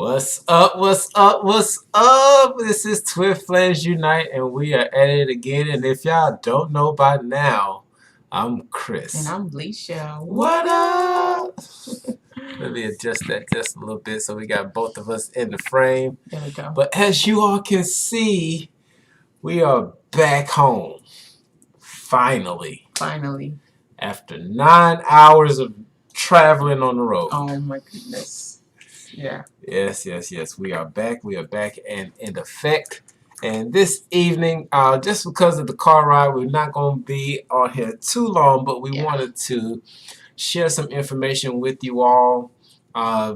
What's up? What's up? What's up? This is Twin Flames Unite, and we are at it again. And if y'all don't know by now, I'm Chris. And I'm Leisha. What up? Let me adjust that just a little bit so we got both of us in the frame. There we go. But as you all can see, we are back home. Finally. Finally. After 9 hours of traveling on the road. Oh my goodness. Yeah. Yes. We are back. We are back and in effect. And this evening, just because of the car ride, we're not going to be on here too long, but we wanted to share some information with you all.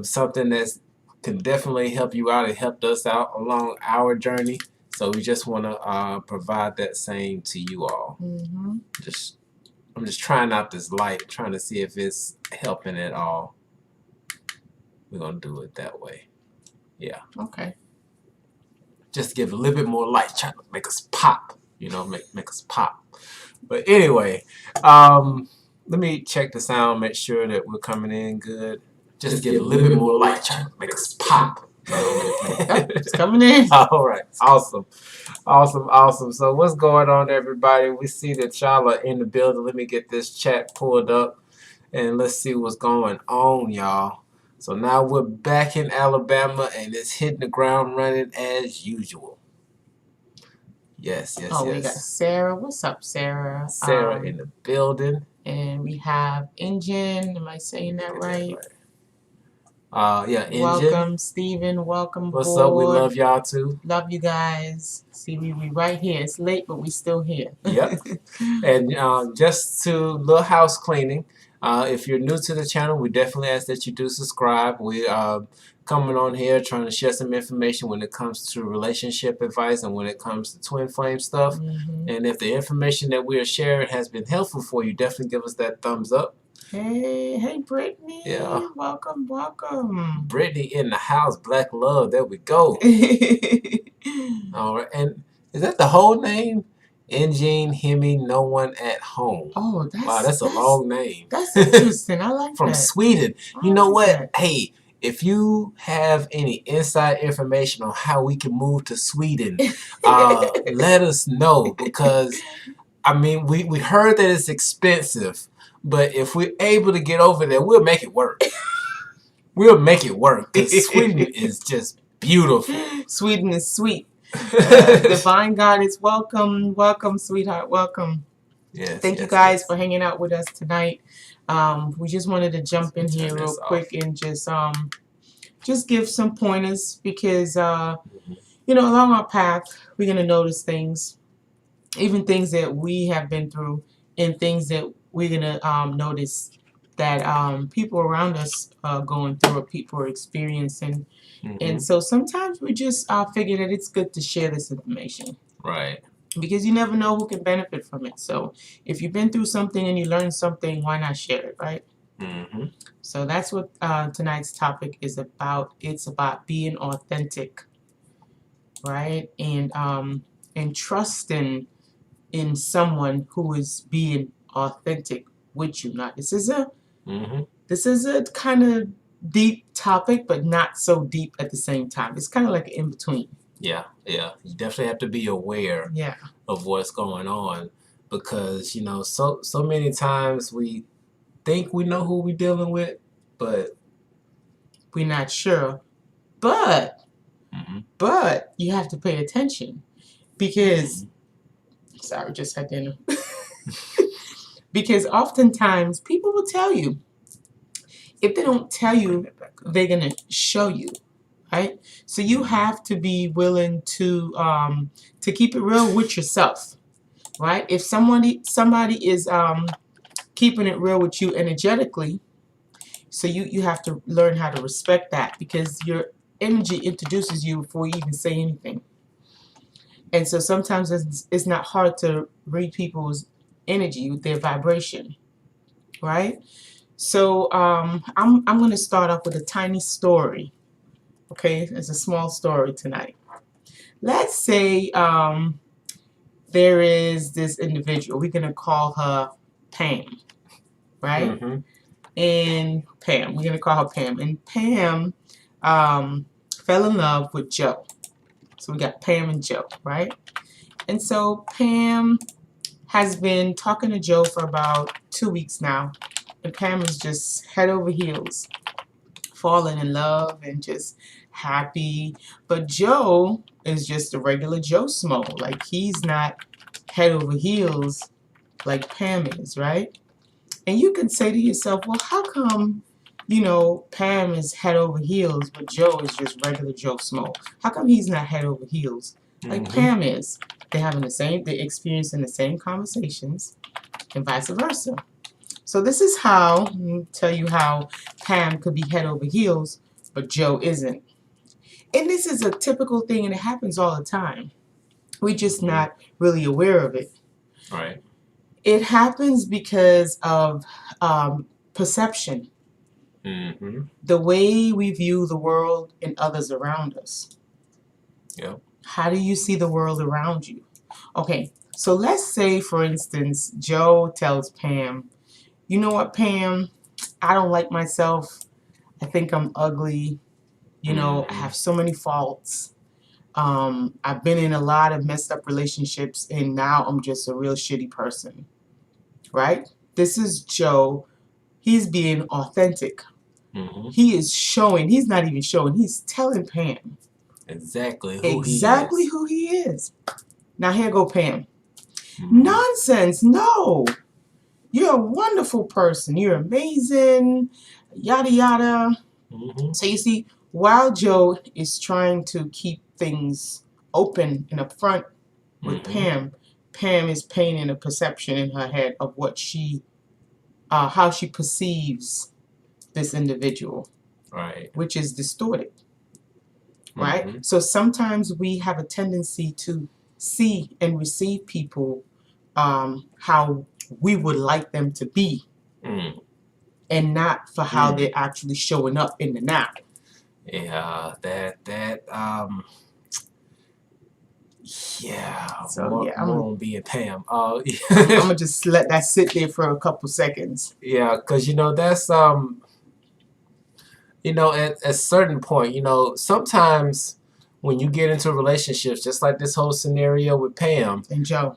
Something that can definitely help you out and helped us out along our journey. So we just want to provide that same to you all. I'm just trying out this light, trying to see if it's helping at all. We're going to do it that way. Yeah. Okay. Just give a little bit more light, trying to make us pop. You know, make us pop. But anyway, let me check the sound, make sure that we're coming in good. Just give a little bit more light, trying to make us pop. It's coming in. All right. Awesome. So what's going on, everybody? We see that y'all are in the building. Let me get this chat pulled up, and let's see what's going on, y'all. So now we're back in Alabama, and it's hitting the ground running as usual. Yes. We got Sarah. What's up, Sarah? Sarah in the building. And we have Engine. Am I saying that right? Yeah, Engine. Welcome, Steven. Welcome, What's up? We love y'all too. Love you guys. See, we right here. It's late, but we still here. Yep. And just to little house cleaning. If you're new to the channel, we definitely ask that you do subscribe. We are coming on here trying to share some information when it comes to relationship advice and when it comes to twin flame stuff. And if the information that we are sharing has been helpful for you, definitely give us that thumbs up. Hey, Brittany. Yeah. Welcome. Brittany in the house. Black love. There we go. All right. And is that the whole name? Engine, Hemi, no one at home. Oh, that's a long name. That's interesting. I like From that. Sweden. You know what? Hey, if you have any inside information on how we can move to Sweden, let us know, because I mean we heard that it's expensive, but if we're able to get over there, we'll make it work. We'll make it work, because Sweden is just beautiful. Sweden is sweet. Divine Goddess, welcome, sweetheart, welcome. Thank you guys for hanging out with us tonight. We just wanted to jump in here real quick and just give some pointers, because you know, along our path we're gonna notice things, even things that we have been through, and things that we're gonna notice that people around us are going through, or people are experiencing. And so sometimes we just figure that it's good to share this information. Right. Because you never know who can benefit from it. So if you've been through something and you learned something, why not share it, right? So that's what tonight's topic is about. It's about being authentic, right? And trusting in someone who is being authentic with you. Now, this is a kind of deep topic, but not so deep at the same time. It's kind of like in between. Yeah. You definitely have to be aware of what's going on, because you know, so many times we think we know who we're dealing with, but we're not sure. But you have to pay attention, because sorry, just had dinner. Because oftentimes people will tell you. If they don't tell you, they're gonna show you, right? So you have to be willing to keep it real with yourself, right? If somebody is keeping it real with you energetically, so you have to learn how to respect that, because your energy introduces you before you even say anything. And so sometimes it's not hard to read people's energy with their vibration, right? So I'm going to start off with a tiny story. Okay, it's a small story tonight. Let's say there is this individual. We're going to call her Pam, right? And Pam, we're going to call her Pam. And Pam, for fell in love with Joe. So we got Pam and Joe, right? And so Pam has been talking to Joe for about 2 weeks now. And Pam is just head over heels, falling in love and just happy. But Joe is just a regular Joe Smo. Like, he's not head over heels like Pam is, right? And you can say to yourself, well, how come, you know, Pam is head over heels, but Joe is just regular Joe Smo? How come he's not head over heels like Pam is? They're experiencing the same conversations, and vice versa. So this is how, let me tell you how Pam could be head over heels, but Joe isn't. And this is a typical thing, and it happens all the time. We're just not really aware of it. Right. It happens because of perception. The way we view the world and others around us. Yep. How do you see the world around you? Okay, so let's say, for instance, Joe tells Pam, you know what, Pam, I don't like myself. I think I'm ugly. You know, I have so many faults. I've been in a lot of messed up relationships, and now I'm just a real shitty person. Right? This is Joe. He's being authentic. He is showing. He's not even showing. He's telling Pam exactly who he is. Now here go Pam. Nonsense. No. You're a wonderful person. You're amazing. Yada yada. So you see, while Joe is trying to keep things open and upfront with Pam, Pam is painting a perception in her head of what how she perceives this individual, right? Which is distorted, right? So sometimes we have a tendency to see and receive people how we would like them to be, and not for how they're actually showing up in the now. Yeah, yeah. So more, yeah, more on being Pam. I'm gonna just let that sit there for a couple seconds. Yeah, because you know that's you know, at a certain point, you know, sometimes when you get into relationships, just like this whole scenario with Pam and Joe,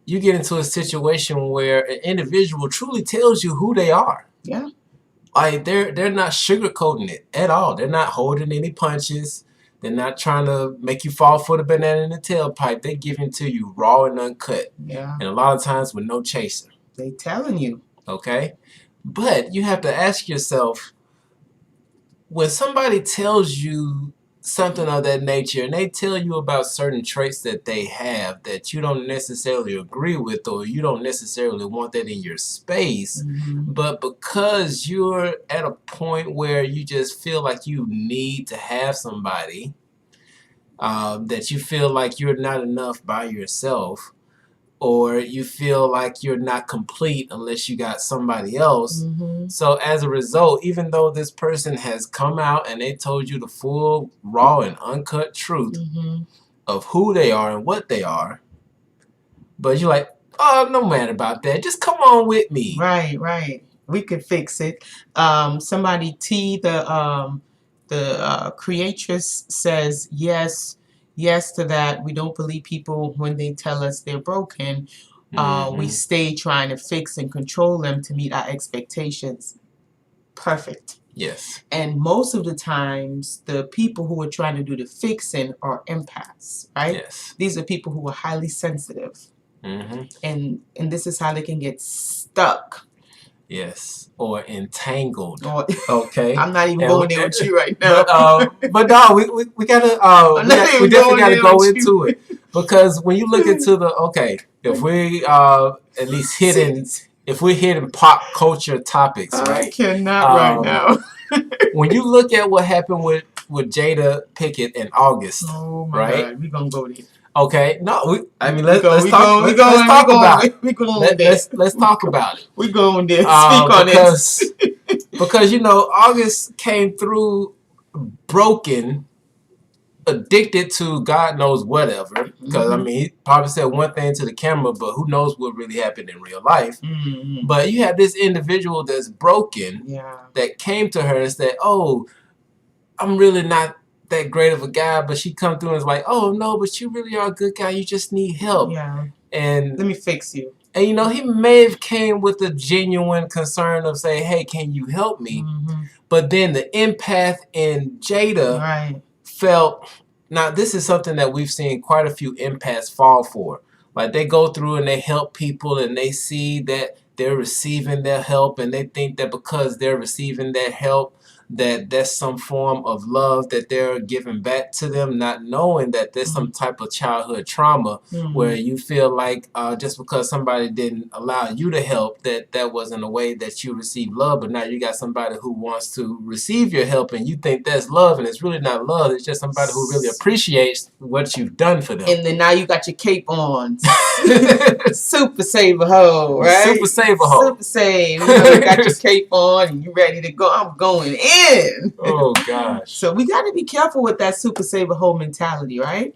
you get into a situation where an individual truly tells you who they are. Yeah. Like they're not sugarcoating it at all. They're not holding any punches. They're not trying to make you fall for the banana in the tailpipe. They're giving to you raw and uncut. Yeah. And a lot of times with no chaser. They telling you. Okay? But you have to ask yourself, when somebody tells you something of that nature and they tell you about certain traits that they have that you don't necessarily agree with, or you don't necessarily want that in your space, but because you're at a point where you just feel like you need to have somebody, that you feel like you're not enough by yourself, or you feel like you're not complete unless you got somebody else. So as a result, even though this person has come out and they told you the full, raw, and uncut truth of who they are and what they are, but you're like, oh, no matter about that. Just come on with me. Right, right. We could fix it. Somebody, the creatress, says yes to that. We don't believe people when they tell us they're broken. We stay trying to fix and control them to meet our expectations. Perfect. Yes. And most of the times, the people who are trying to do the fixing are empaths, right? Yes. These are people who are highly sensitive. And this is how they can get stuck. Yes, or entangled. Okay, I'm not even going there with you right now. But no, we gotta we definitely gotta go into it, because when you look into the if we at least if we're hitting pop culture topics, right? I cannot right now. When you look at what happened with Jada Pinkett in August, oh my right? God, we gonna go there. Okay, no, let's talk about it. Let's talk about it. We going there. Speak on it. Because you know, August came through broken, addicted to God knows whatever. Because I mean, he probably said one thing to the camera, but who knows what really happened in real life. But you have this individual that's broken, that came to her and said, "Oh, I'm really not that great of a guy, but she come through and is like, oh no, but you really are a good guy. You just need help. Yeah. And let me fix you. And he may have came with a genuine concern of saying, hey, can you help me? Mm-hmm. But then the empath in Jada felt, now this is something that we've seen quite a few empaths fall for. Like they go through and they help people and they see that they're receiving their help and they think that because they're receiving that help, that that's some form of love that they're giving back to them, not knowing that there's some type of childhood trauma where you feel like just because somebody didn't allow you to help, that wasn't a way that you received love, but now you got somebody who wants to receive your help and you think that's love, and it's really not love. It's just somebody who really appreciates what you've done for them. And then now you got your cape on. Super saver hoe, right? Super saver hoe. Super save. You got your cape on and you ready to go. I'm going in. Oh gosh. So we got to be careful with that super saver hoe mentality, right?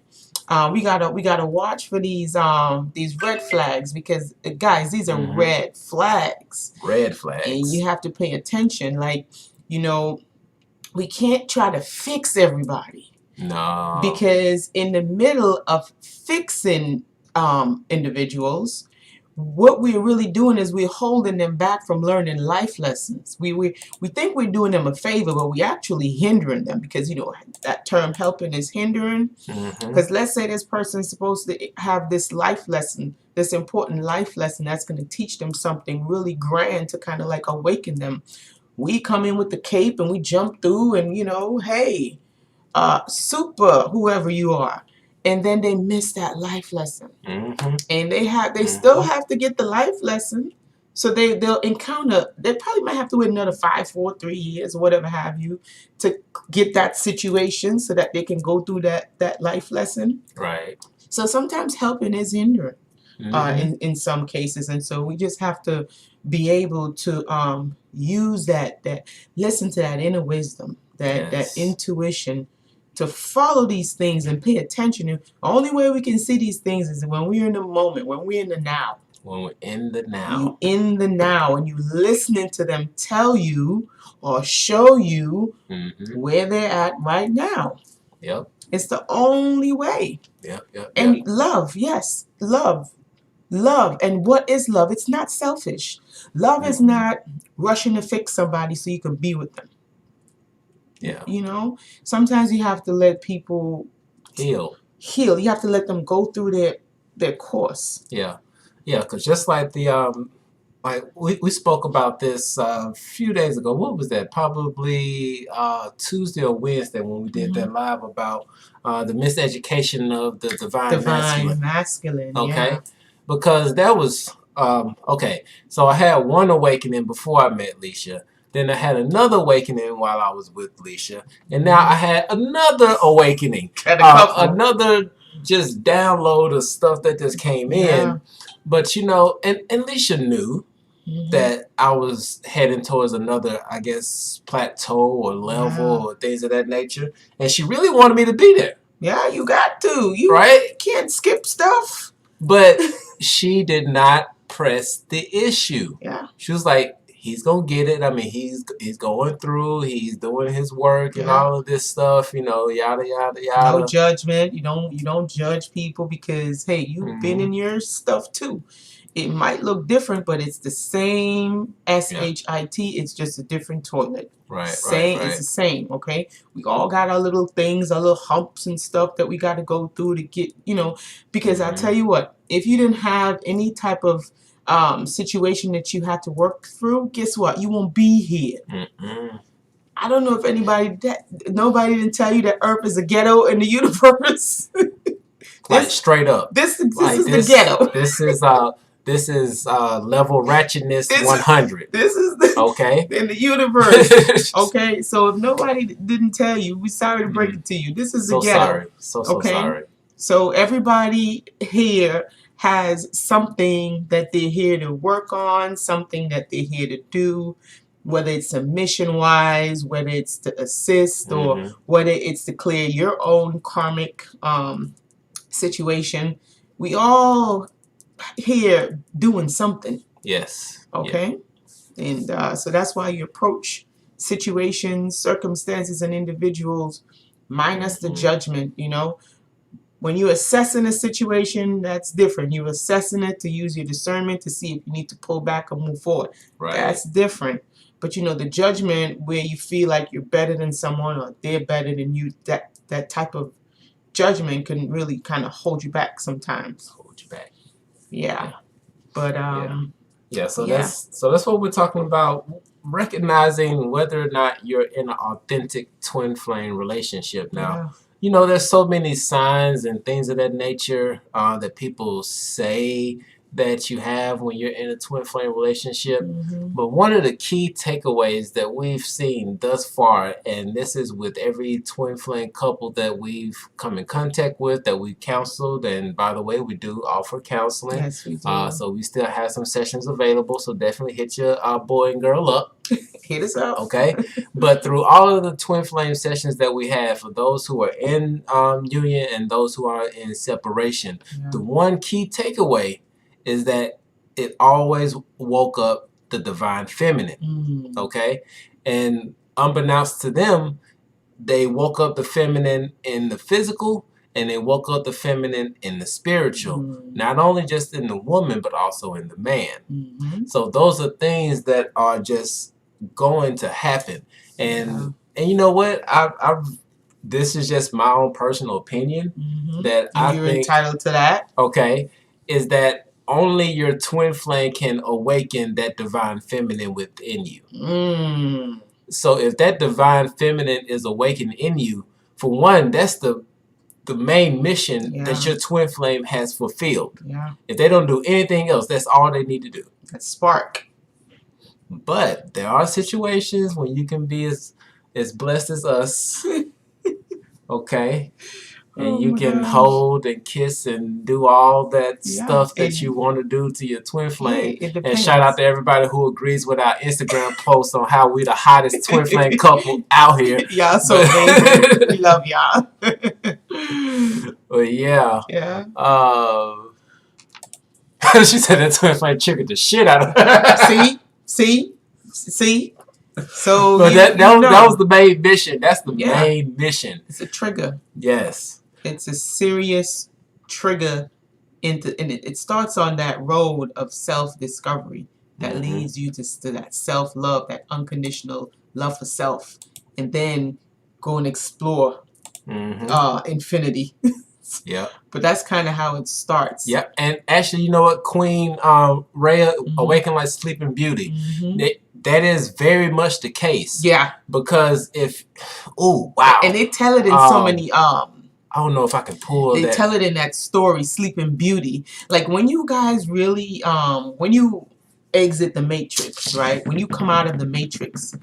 We gotta watch for these red flags, because guys, these are red flags. Red flags. And you have to pay attention. Like, we can't try to fix everybody. No. Because in the middle of fixing individuals, what we're really doing is we're holding them back from learning life lessons. We think we're doing them a favor, but we're actually hindering them, because that term helping is hindering. Because let's say this person's supposed to have this life lesson, this important life lesson that's going to teach them something really grand to kind of like awaken them. We come in with the cape and we jump through and hey, super whoever you are, and then they miss that life lesson. And they still have to get the life lesson, so they'll encounter, they probably might have to wait another 5, 4, 3 years or whatever have you to get that situation so that they can go through that life lesson. Right. So sometimes helping is hindering in some cases, and so we just have to be able to use that listen to that inner wisdom, that intuition, to follow these things and pay attention. The only way we can see these things is when we're in the moment, when we're in the now. When we're in the now. You in the now, and you listening to them tell you or show you where they're at right now. Yep. It's the only way. Yep. And love, yes, love. Love. And what is love? It's not selfish. Love is not rushing to fix somebody so you can be with them. Yeah. Sometimes you have to let people heal. You have to let them go through their course. Yeah, because just like we spoke about this a few days ago. What was that? Probably Tuesday or Wednesday when we did that live about the miseducation of the divine masculine. Okay, yeah. Because that was okay. So I had one awakening before I met Leisha. Then I had another awakening while I was with Leisha. And now I had another awakening. Another just download of stuff that just came in. But, and Leisha knew that I was heading towards another, I guess, plateau or level or things of that nature. And she really wanted me to be there. Yeah, you got to. You can't skip stuff. But she did not press the issue. Yeah. She was like, he's gonna get it. I mean, he's going through. He's doing his work and all of this stuff. Yada yada yada. No judgment. You don't judge people, because hey, you've been in your stuff too. It might look different, but it's the same SHIT. It's just a different toilet. Right. It's the same. Okay. We all got our little things, our little humps and stuff that we got to go through to get. Because I tell you what, if you didn't have any type of situation that you had to work through, guess what? You won't be here. I don't know if nobody didn't tell you that Earth is a ghetto in the universe. Straight up. This is the ghetto. This is level ratchetness 100. This is the in the universe. Okay, so if nobody didn't tell you, we're sorry to break it to you. This is the ghetto. Sorry. So sorry. So everybody here has something that they're here to work on, something that they're here to do, whether it's submission-wise, whether it's to assist, or whether it's to clear your own karmic situation. We all here doing something. Yes. Okay? Yeah. And so that's why you approach situations, circumstances, and individuals, minus the judgment, you know. When you're assessing a situation, that's different. You're assessing it to use your discernment to see if you need to pull back or move forward. Right. That's different. But you know, the judgment where you feel like you're better than someone or they're better than you, that type of judgment can really kind of hold you back sometimes. Hold you back. Yeah. But so that's what we're talking about. Recognizing whether or not you're in an authentic twin flame relationship. Now, you know, there's so many signs and things of that nature that people say that you have when you're in a twin flame relationship. But one of the key takeaways that we've seen thus far, and this is with every twin flame couple that we've come in contact with, that we've counseled, and by the way, we do offer counseling. Yes, we do. So we still have some sessions available, so definitely hit your boy and girl up. Hit us up. Okay? But through all of the twin flame sessions that we have, for those who are in union and those who are in separation, the one key takeaway is that it always woke up the divine feminine. Okay? And unbeknownst to them, they woke up the feminine in the physical, and they woke up the feminine in the spiritual. Not only just in the woman, but also in the man. So those are things that are just going to happen. And you know what? This is just my own personal opinion. That you're entitled to that. Okay. Is that only your twin flame can awaken that divine feminine within you. So if that divine feminine is awakened in you, for one, that's the main mission that your twin flame has fulfilled. If they don't do anything else, that's all they need to do. That spark. But there are situations when you can be as blessed as us. Okay? And you can hold and kiss and do all that stuff that you want to do to your twin flame. And shout out to everybody who agrees with our Instagram post on how we the hottest twin flame couple out here. Y'all so amazing. We love y'all. But yeah. She said that twin flame triggered the shit out of her. See? So but that was the main mission. That's the main mission. It's a trigger. Yes. It's a serious trigger and it starts on that road of self-discovery that leads you to that self-love, that unconditional love for self, and then go and explore infinity. But that's kind of how it starts. And actually, you know what, Queen Rhea, Awaken Like Sleeping Beauty, that is very much the case. Because if, and they tell it in so many I don't know if I can pull they tell it in that story, Sleeping Beauty. Like when you guys really, when you exit the matrix, right? When you come out of the matrix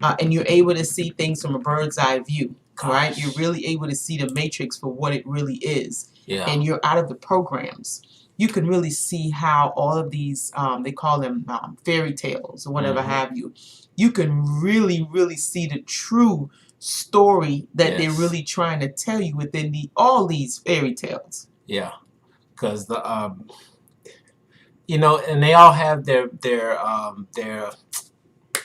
and you're able to see things from a bird's eye view, right? You're really able to see the matrix for what it really is. And you're out of the programs. You can really see how all of these, they call them fairy tales or whatever have you. You can really, really see the true story that they're really trying to tell you within all these fairy tales. Because the you know, and they all have their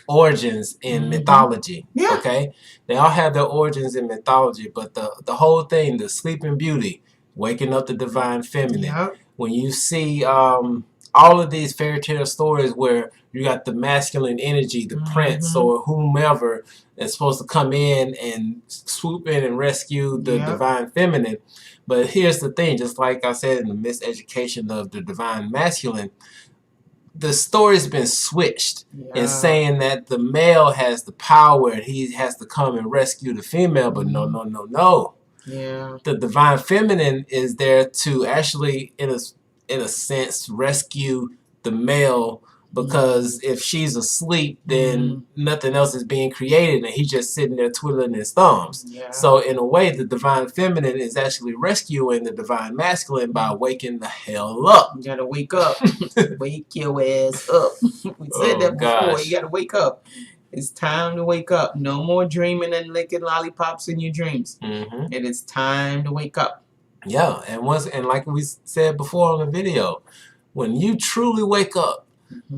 origins in mythology. Okay, they all have their origins in mythology, but the whole thing, the Sleeping Beauty, waking up the divine feminine. When you see all of these fairy tale stories where you got the masculine energy, the prince or whomever is supposed to come in and swoop in and rescue the divine feminine. But here's the thing, just like I said in the miseducation of the divine masculine, the story's been switched in saying that the male has the power and he has to come and rescue the female, but no. The divine feminine is there to actually, in a sense, rescue the male, because if she's asleep, then nothing else is being created and he's just sitting there twiddling his thumbs. So in a way, the divine feminine is actually rescuing the divine masculine by waking the hell up. You gotta wake up. Wake your ass up. We said that before. You gotta wake up. It's time to wake up. No more dreaming and licking lollipops in your dreams. It is time to wake up. And like we said before on the video, when you truly wake up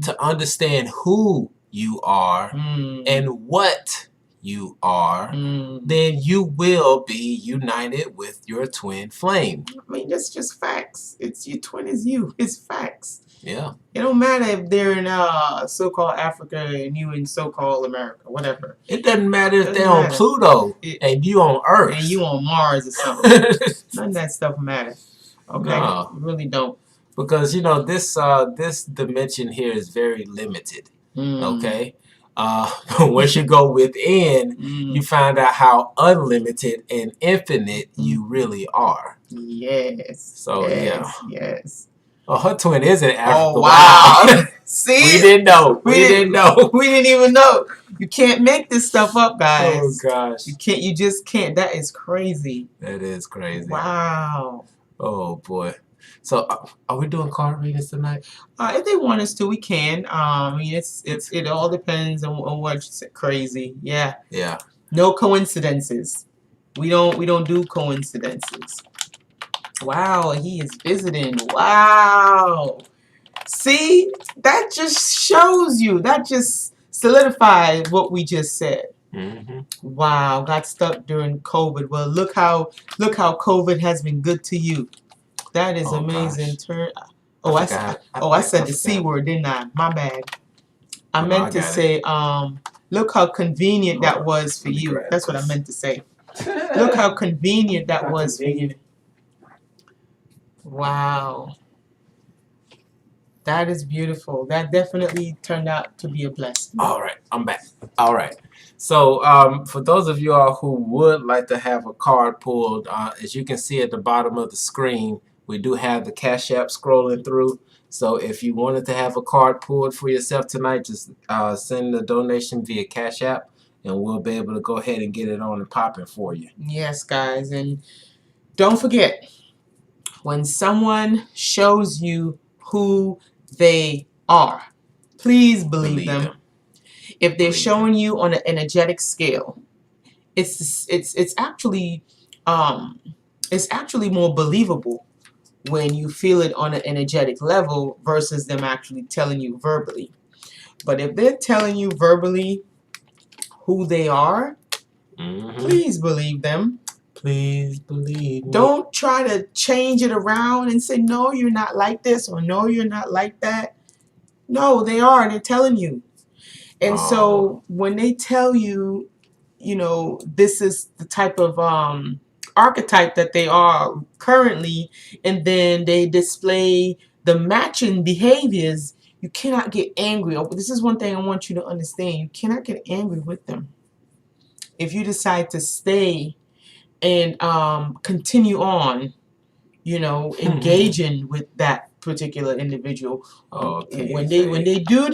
to understand who you are and what you are, then you will be united with your twin flame. I mean, that's just facts. It's your twin is you. It's facts. Yeah. It don't matter if they're in so-called Africa and you in so-called America, whatever. It doesn't matter if they're on Pluto and you on Earth. And you on Mars or something. None of that stuff matters. Okay? No. You really don't. Because, you know, this dimension here is very limited. Okay? But once you go within, you find out how unlimited and infinite you really are. Yes. So, yes, yes. Oh, her twin is in Africa. Oh, wow. See? We didn't know. We didn't know. We didn't even know. You can't make this stuff up, guys. Oh, gosh. You can't. You just can't. That is crazy. That is crazy. Wow. Oh, boy. So, are we doing card readings tonight? If they want us to, we can. I mean, it all depends on what's crazy. Yeah. Yeah. No coincidences. We don't do coincidences. Wow, he is visiting. Wow. See, that just shows you. That just solidifies what we just said. Wow, got stuck during COVID. Well, look how COVID has been good to you. That is amazing. I said the C word, didn't I? My bad. I meant to say, look how convenient that was for you. That's what I meant to say. Look how convenient that was for you. Wow. That is beautiful. That definitely turned out to be a blessing. All right, I'm back. All right. So for those of you all who would like to have a card pulled, as you can see at the bottom of the screen, we do have the Cashapp scrolling through. So if you wanted to have a card pulled for yourself tonight, just send the donation via Cashapp, and we'll be able to go ahead and get it on and popping for you. Yes, guys. And don't forget, when someone shows you who they are, please believe them. If they're showing you on an energetic scale, it's actually more believable when you feel it on an energetic level versus them actually telling you verbally. But if they're telling you verbally who they are, please believe them. Please believe me. Don't try to change it around and say, no, you're not like this, or no, you're not like that. No, they are. They're telling you. And so when they tell you, you know, this is the type of archetype that they are currently, and then they display the matching behaviors, you cannot get angry. This is one thing I want you to understand. You cannot get angry with them. If you decide to stay and continue on, you know, engaging with that particular individual. When they do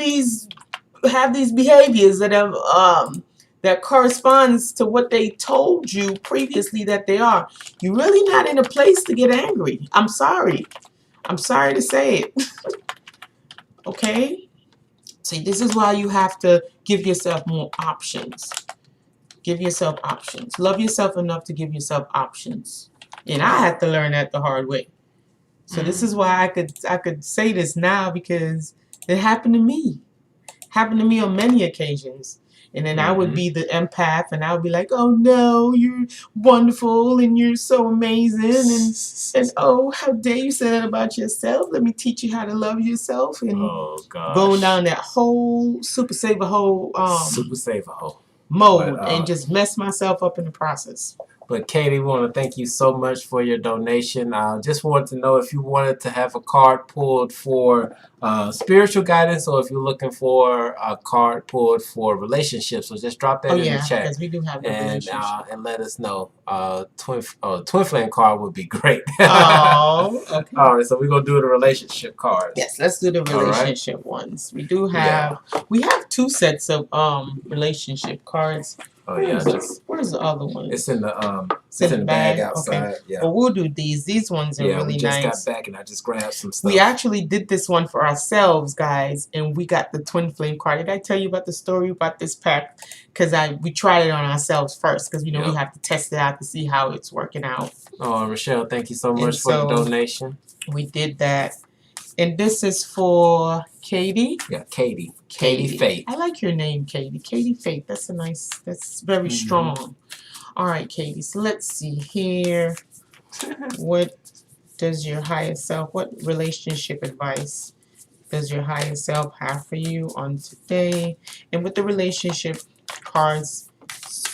have these behaviors that have that corresponds to what they told you previously that they are, you're really not in a place to get angry. I'm sorry to say it. Okay? See, this is why you have to give yourself more options. Give yourself options. Love yourself enough to give yourself options. And I had to learn that the hard way. So this is why I could say this now, because it happened to me. Happened to me on many occasions. And then I would be the empath, and I would be like, oh no, you're wonderful and you're so amazing, and oh, how dare you say that about yourself? Let me teach you how to love yourself. And going down that whole super saver hole mode and just mess myself up in the process. But Katie, we want to thank you so much for your donation. Just wanted to know if you wanted to have a card pulled for spiritual guidance, or if you're looking for a card pulled for relationships. So just drop that in the chat. Because we do have and let us know. Twin flame card would be great. Oh, okay. All right, so we're gonna do the relationship cards. Yes, let's do the relationship ones. We do have we have 2 sets of relationship cards. Oh, where's the other one? It's in the bag outside. Okay. Yeah. Well, we'll do these. These ones are really nice. We just got back and I just grabbed some stuff. We actually did this one for ourselves, guys, and we got the twin flame card. Did I tell you about the story about this pack? Because we tried it on ourselves first, because we have to test it out to see how it's working out. Oh, Rochelle, thank you so much for the donation. We did that, And this is for Katie. Yeah, Katie. Katie Faith. I like your name, Katie. Katie Faith. That's a nice. That's very strong. All right, Katie. So let's see here. What does your higher self? What relationship advice does your higher self have for you on today? And with the relationship cards,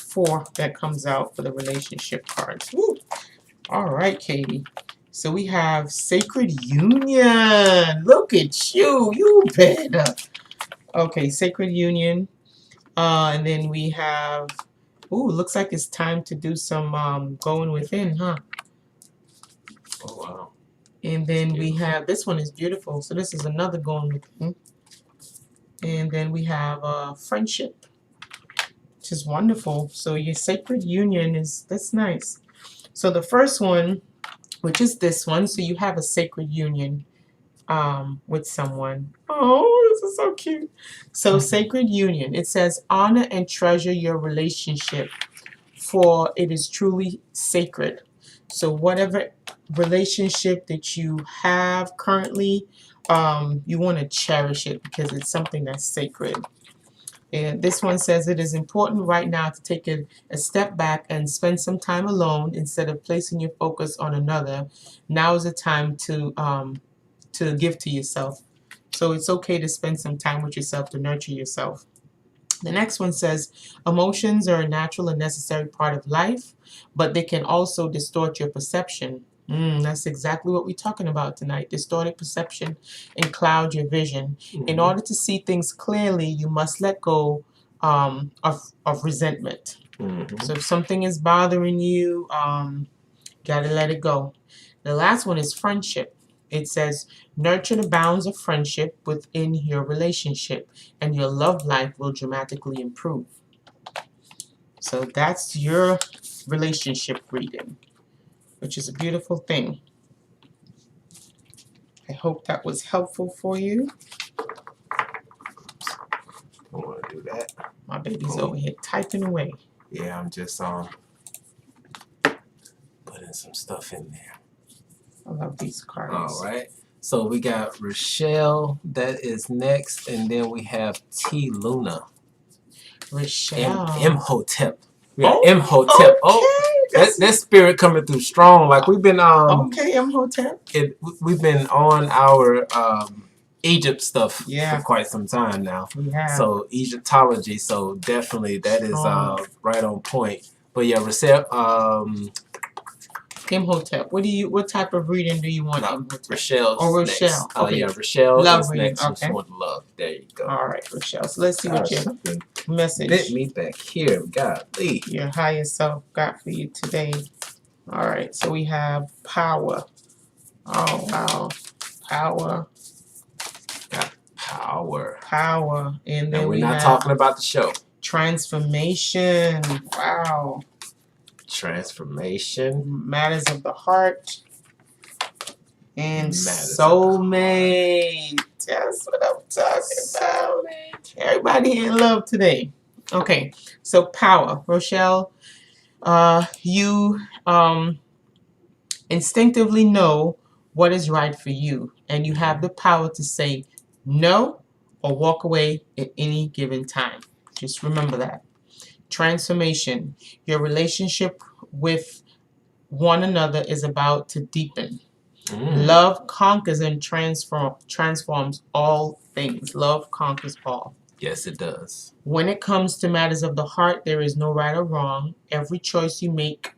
4 that comes out for the relationship cards. Woo. All right, Katie. So we have Sacred Union. Look at you. You better. Okay, Sacred Union. And then we have, ooh, looks like it's time to do some going within, huh? Oh, wow. And then we have, this one is beautiful. So this is another going within. And then we have friendship, which is wonderful. So your Sacred Union that's nice. So the first one, which is this one, so you have a sacred union with someone. Oh, this is so cute. So sacred union, it says, honor and treasure your relationship, for it is truly sacred. So whatever relationship that you have currently, you want to cherish it because it's something that's sacred. And this one says it is important right now to take a step back and spend some time alone instead of placing your focus on another. Now is the time to give to yourself. So it's okay to spend some time with yourself to nurture yourself. The next one says emotions are a natural and necessary part of life, but they can also distort your perception. That's exactly what we're talking about tonight. Distorted perception and cloud your vision. In order to see things clearly, you must let go of resentment. So if something is bothering you, gotta let it go. The last one is friendship. It says, nurture the bounds of friendship within your relationship, and your love life will dramatically improve. So that's your relationship reading, which is a beautiful thing. I hope that was helpful for you. Don't want to do that. My baby's over here typing away. Yeah, I'm just putting some stuff in there. I love these cards. All right. So we got Rochelle that is next, and then we have T Luna. Rochelle. And Imhotep. Yeah, Imhotep. Okay. Oh, that spirit coming through strong. Like we've been okay, Imhotep. We've been on our Egypt stuff for quite some time now. Yeah. So Egyptology. So definitely that is right on point. But yeah, Rochelle. Imhotep. What type of reading do you want? Rochelle. Rochelle. Next. Okay. Yeah, Rochelle love is reading. next. Okay. She wants love. There you go. All right, Rochelle. So let's see what your message. Bit me back here. Golly. Your higher self got for you today. All right. So we have power. Oh wow, power. Got power. Power, and then we're not talking about the show. Transformation. Wow. Transformation. Matters of the heart. And soulmate. That's what I'm talking about. Everybody in love today. Okay, so power. Rochelle, you instinctively know what is right for you, and you have the power to say no or walk away at any given time. Just remember that. Transformation. Your relationship with one another is about to deepen. Love conquers and transforms all things. Love conquers all. Yes, it does. When it comes to matters of the heart, there is no right or wrong. Every choice you make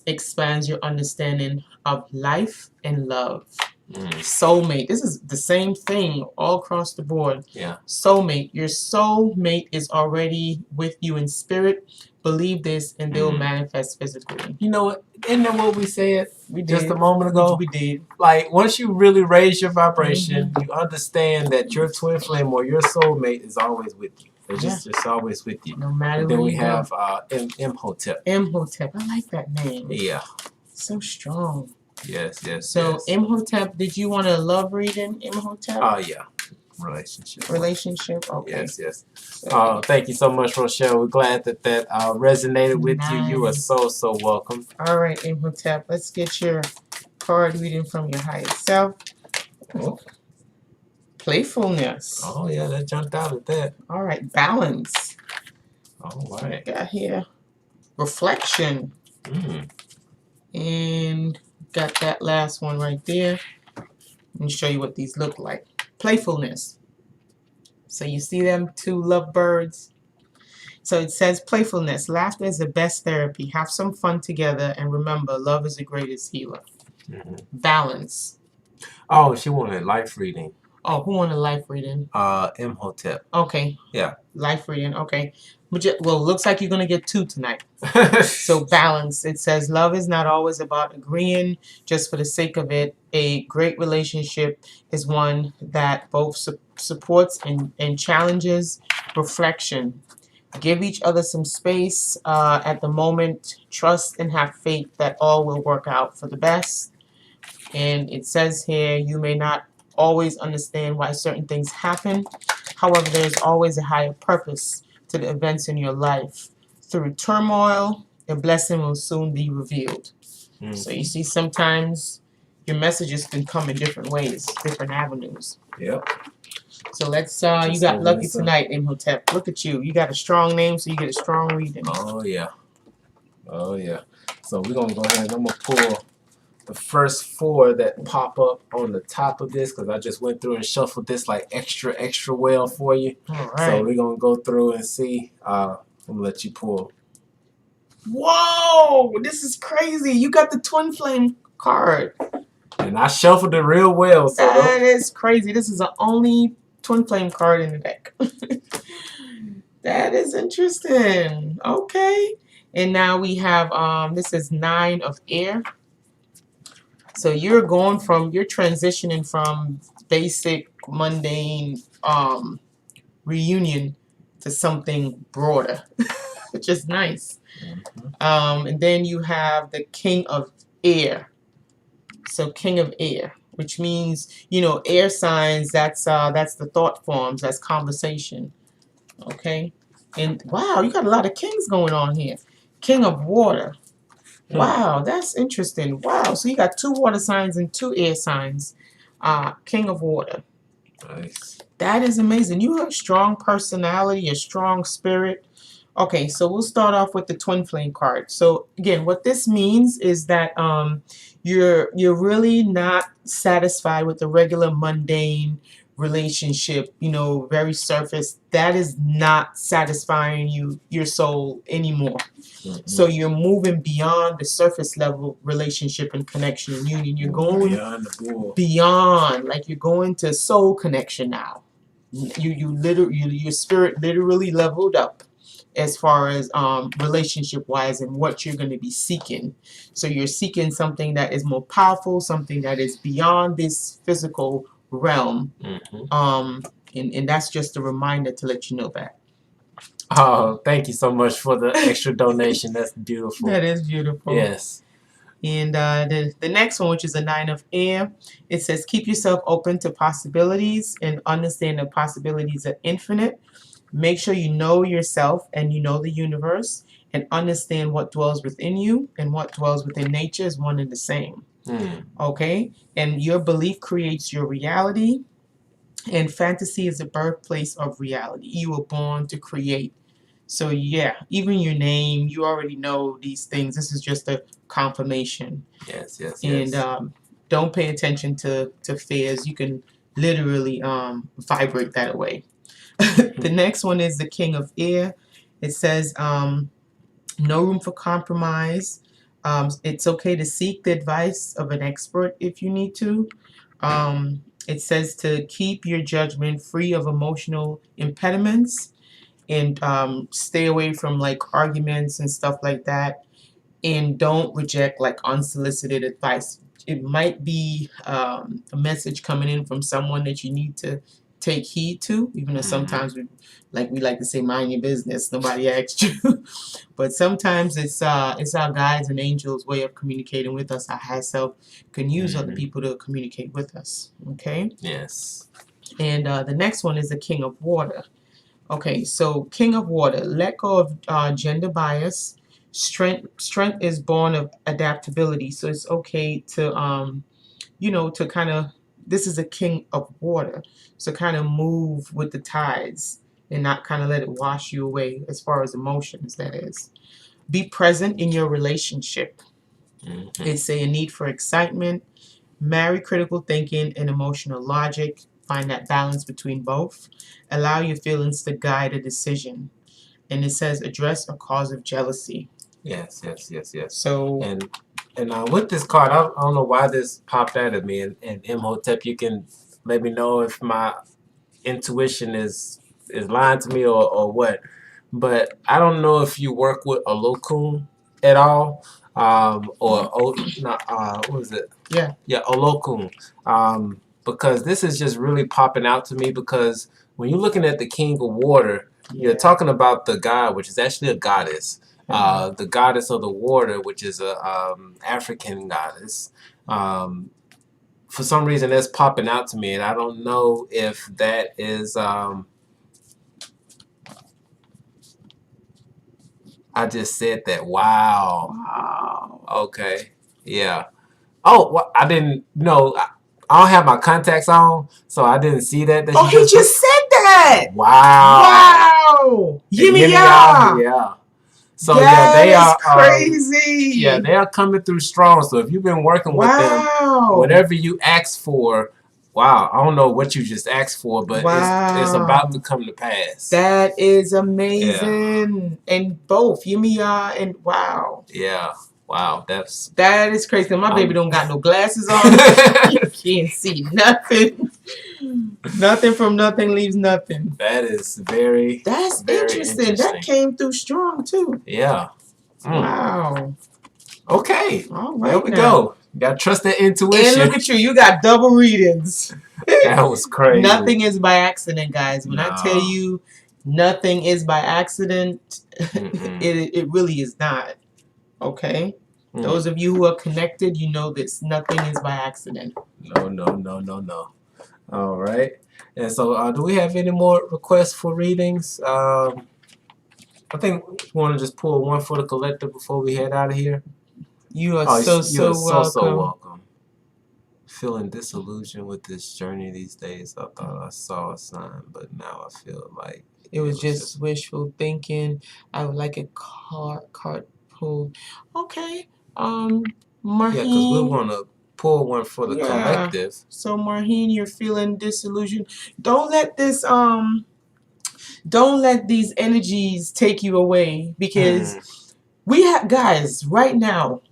expands your understanding of life and love. Soulmate. This is the same thing all across the board. Yeah. Soulmate. Your soulmate is already with you in spirit. Believe this, and they will manifest physically. You know what? Isn't that what we said just a moment ago? We did. Like, once you really raise your vibration, you understand that your twin flame or your soulmate is always with you. It's just always with you. No matter and then we have Imhotep. Imhotep. I like that name. Yeah. So strong. Yes. So, Imhotep, did you want a love reading, Imhotep? Oh, yeah. Relationship. Okay. Yes. So, thank you so much, Rochelle. We're glad that resonated with you. You are so welcome. All right, Imhotep. Let's get your card reading from your higher self. Playfulness. Oh, yeah, that jumped out at that. All right, balance. All right. Got here reflection. And got that last one right there. Let me show you what these look like. Playfulness. So you see them two lovebirds? So it says playfulness. Laughter is the best therapy. Have some fun together, and remember, love is the greatest healer. Balance. Oh, she wanted life reading. Oh, who wanted life reading? Imhotep. Okay. Yeah. Life reading. Okay. Well, looks like you're going to get two tonight. So balance. It says love is not always about agreeing just for the sake of it. A great relationship is one that both supports and challenges. Reflection. Give each other some space at the moment. Trust and have faith that all will work out for the best. And it says here, you may not always understand why certain things happen. However, there's always a higher purpose to the events in your life. Through turmoil, a blessing will soon be revealed. So you see, sometimes your messages can come in different ways, different avenues. Yep. So let's, you got lucky tonight, Imhotep. Look at you. You got a strong name, so you get a strong reading. Oh, yeah. Oh, yeah. So we're going to go ahead and I'm going to pull the first four that pop up on the top of this, because I just went through and shuffled this like extra well for you. All right. So we're going to go through and see. I'm going to let you pull. Whoa! This is crazy. You got the twin flame card. And I shuffled it real well. So that is crazy. This is the only twin flame card in the deck. That is interesting. Okay. And now we have, this is 9 of air. So you're transitioning from basic, mundane reunion to something broader, which is nice. And then you have the King of Air. So King of Air, which means, you know, air signs, that's the thought forms, that's conversation. Okay? And wow, you got a lot of kings going on here. King of Water. Wow, that's interesting. Wow, so you got 2 water signs and 2 air signs. King of Water. Nice. That is amazing. You have a strong personality, a strong spirit. Okay, so we'll start off with the twin flame card. So again, what this means is that you're really not satisfied with the regular mundane relationship, you know, very surface. That is not satisfying your soul anymore. So you're moving beyond the surface level relationship and connection and union. You're going beyond, like you're going to soul connection now. Your spirit literally leveled up as far as relationship wise and what you're going to be seeking. So you're seeking something that is more powerful, something that is beyond this physical realm. And that's just a reminder to let you know that. Oh, thank you so much for the extra donation. That's beautiful. That is beautiful. Yes. And the next one, which is a 9 of air, it says keep yourself open to possibilities and understand the possibilities are infinite. Make sure you know yourself and you know the universe and understand what dwells within you and what dwells within nature is one and the same. Okay? And your belief creates your reality, and fantasy is the birthplace of reality. You were born to create. So yeah, even your name, you already know these things. This is just a confirmation. Yes, yes, yes. And don't pay attention to fears. You can literally vibrate that away. The next one is the King of Air. It says no room for compromise. It's okay to seek the advice of an expert if you need to. It says to keep your judgment free of emotional impediments and stay away from like arguments and stuff like that. And don't reject like unsolicited advice. It might be a message coming in from someone that you need to take heed to, even though sometimes we like to say mind your business, nobody asked you. But sometimes it's our guides and angels way of communicating with us. Our higher self can use other people to communicate with us. Okay? Yes. And the next one is the King of Water. Okay, so King of Water, let go of gender bias. Strength is born of adaptability. So it's okay to you know, to kind of this is a king of water. So kind of move with the tides and not kind of let it wash you away as far as emotions, that is. Be present in your relationship. It's a need for excitement. Marry critical thinking and emotional logic. Find that balance between both. Allow your feelings to guide a decision. And it says address a cause of jealousy. Yes. So and with this card, I don't know why this popped out at me. And Imhotep, you can let me know if my intuition is lying to me or what. But I don't know if you work with Olokun at all, or what was it? Yeah, Olokun. Because this is just really popping out to me because when you're looking at the King of Water, you're talking about the god, which is actually a goddess. The goddess of the water, which is a African goddess. For some reason, that's popping out to me, and I don't know if that is. I just said that. Wow. Okay. Yeah. Oh, well, I didn't know. I don't have my contacts on, so I didn't see that. Oh, he just said that. Wow. Yimmy-ya. Yeah. So that they are crazy. They are coming through strong. So if you've been working with them, whatever you ask for, wow, I don't know what you just asked for, but it's about to come to pass. That is amazing. And both Yimmy-ya and wow. Yeah. Wow, that is crazy. My baby don't got no glasses on. You can't see nothing. Nothing from nothing leaves nothing. That is very interesting. That came through strong too. Yeah. Wow. Okay. All right. There we go. You gotta trust that intuition. And look at you. You got double readings. That was crazy. Nothing is by accident, guys. When I tell you nothing is by accident, it really is not. Okay? Those of you who are connected, you know this. Nothing is by accident. No. All right. And so, do we have any more requests for readings? I think we want to just pull one for the collective before we head out of here. You are so welcome. Feeling disillusioned with this journey these days. I thought I saw a sign, but now I feel like it was just wishful thinking. I would like a card pulled. Okay. Marheen. Yeah, because we want to pull one for the collective. So Marheen, you're feeling disillusioned. Don't let these energies take you away, because we have, guys, right now,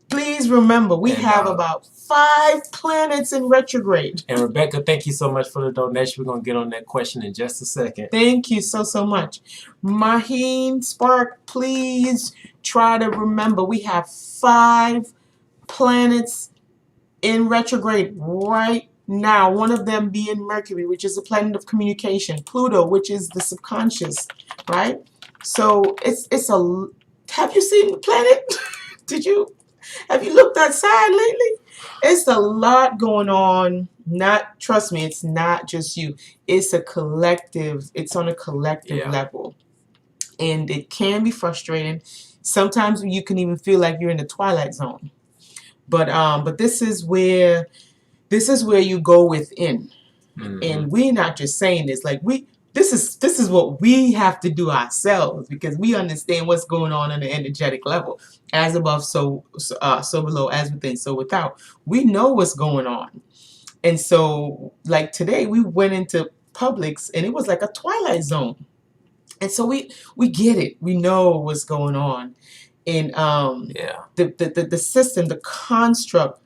please remember, we have about 5 planets in retrograde. And Rebecca, thank you so much for the donation. We're going to get on that question in just a second. Thank you so much. Marheen, Spark, please try to remember we have 5 planets in retrograde right now. One of them being Mercury, which is a planet of communication. Pluto, which is the subconscious, right? So it's a... Have you seen the planet? Have you looked outside lately? It's a lot going on. Trust me, it's not just you. It's a collective. It's on a collective level. And it can be frustrating. Sometimes you can even feel like you're in the twilight zone. But this is where you go within. And we're not just saying this. Like this is what we have to do ourselves, because we understand what's going on the energetic level. As above, so below, as within, so without. We know what's going on. And so, like today, we went into Publix and it was like a twilight zone. And so we get it. We know what's going on. And the system, the construct